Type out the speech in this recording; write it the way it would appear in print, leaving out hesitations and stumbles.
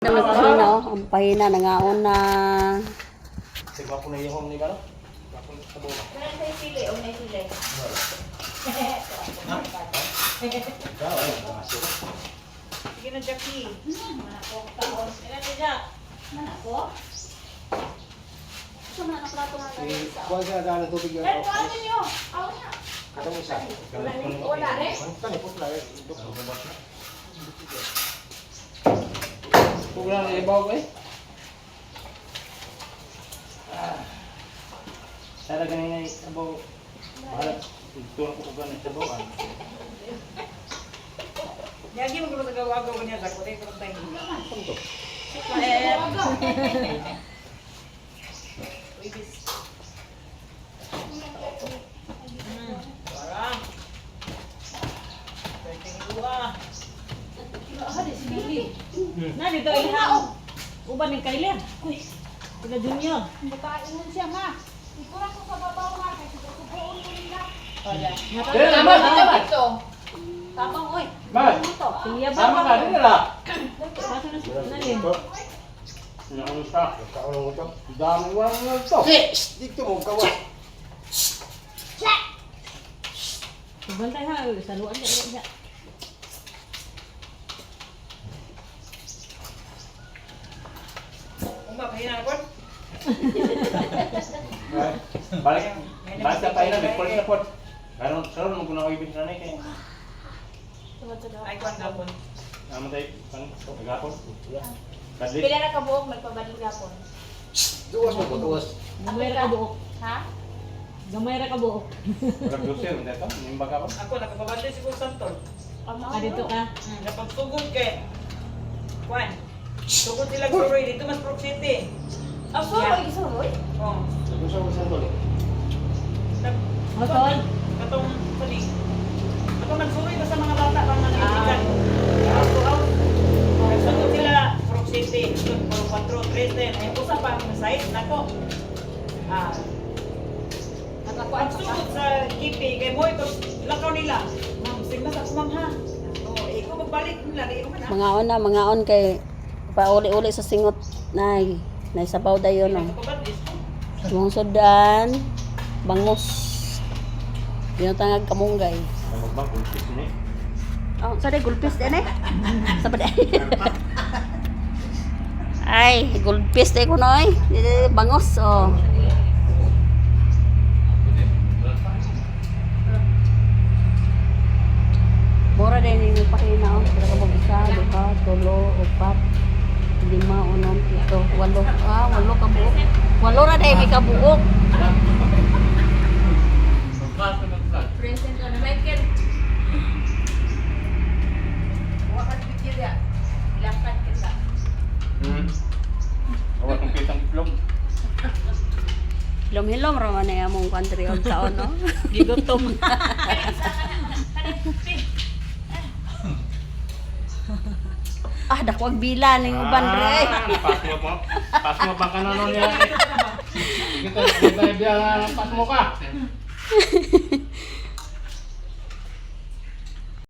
Pahina, ang pahina, nangaon na. Sigwa po na yung home ni Baro. Ako sa buka. Meron tayo sili o may sili. Ikaw, ay, masuk. Sige na, Jackie. Manako, taon. Meron tayo, Jack. Manako? Sa mga naklato nga tayo sa... Kuha siya daan ng tubig yun. Pero ano nyo? Ako na. Katong isa. Wala rin. Kanipot lang. Huwag lang na ibaw ko eh. Sana ganyan na ibaw. Mahalat. Tulong ko ganyan sa bawa. Yagi mo kung nagawagaw ko niya, Jack. Wala yung tayo. Ano to? Uybis. Parang. Pwedeng iwa. Na, dito ihaw. Uban ng kailan. Uy, sila Junior. Bukain mo siya, ma. Ikurang ko sa babaw, ma. Kasi subuon mo nila. Pero naman, tama. Ito. Tamang, oy. Mal, Siya ba? sama ka, din nila. Paso na nalin. Ano sa? Kaulong ko to. Dami wala mo to. Dito mo kawa. Bantay ha, saluan niya. Balik. Balik sa tayo na, may polis na po. Karon, karon mo kuna ko ibig na kay. Ay, kuwan gapon. Naman tayo, pagapon. Kadlit. Pila na kabuok, magpabalik gapon. Duwas mo po, duwas. Gamay ra ka buok. Ha? Gamay ra ka buok. Walang doser, hindi ito. Nimba ka pa. Ako, nakapabantay si Kung Santol. Ah, dito ka. Napagsugod kay Juan. Sugod sila Suroy, dito mas Brook City. Ang suroy, suroy. Oh. Gusto mo sa tol. Hotol. Katong sali. Ako nagsuroy basta mga bata pang nangyayarikan. Nagsugod sila Brook City. Puro 4, 3, 10. Ay, usa pa ang size nako. Nakakuan pa ka. Pagsugod sa Kipi, kay Moy, pag lakaw nila. Ma'am, sigma sa kumam ha. Oh, ikaw magbalik nila, di mo na. Mangaon kay pauli-uli sa singot nay. Nay sabaw dayon no. Nakapabantay. Lungsoddan, Bangos. Binatangag Kamunggay. Magbang kulpis ni. Oh, sa gulpis din eh. Sa pa Ay, gulpis din ko noy. Bangos oh. Mura din yung pahina oh. Pero kapag isa, duha, tulo, upat, 5, 6, 7, 8. Ah, 8 kabuok. 8 na dahil may kabuok. Present ka na, Michael. Wakat bigyan ya. Lakat ka sa. Awas ng kitang itlog. Hilom-hilom raman na yung mong country of taon, no? Gigutom. Ah, dakwag bila ng uban, re. Pas mo pa kanon niya. Kita biya pas mo ka.